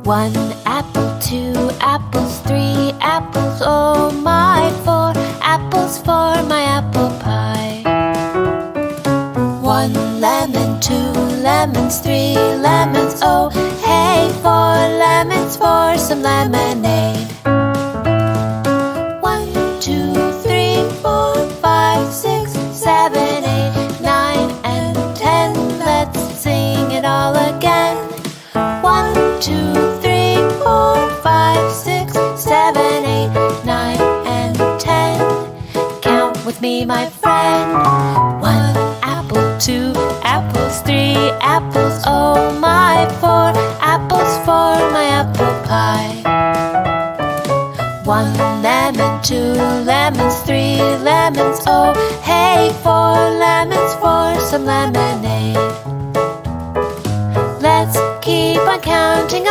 One apple, two apples, three apples, oh my, four apples for my apple pie. One lemon, two lemons, three lemons, oh hey, four lemons for some lemonade. One, two, three, four, five, six, seven, eight, nine, and 10. Let's sing it all again. 1, 2, 3, 4, 5, 6, 7, 8, 9, and 10. Count with me, my friend. 1 apple, 2 apples, 3 apples, oh my, 4 apples for my apple pie. 1 lemon, 2 lemons, 3 lemons, oh hey, 4 lemons for some lemonade. Let's keep on counting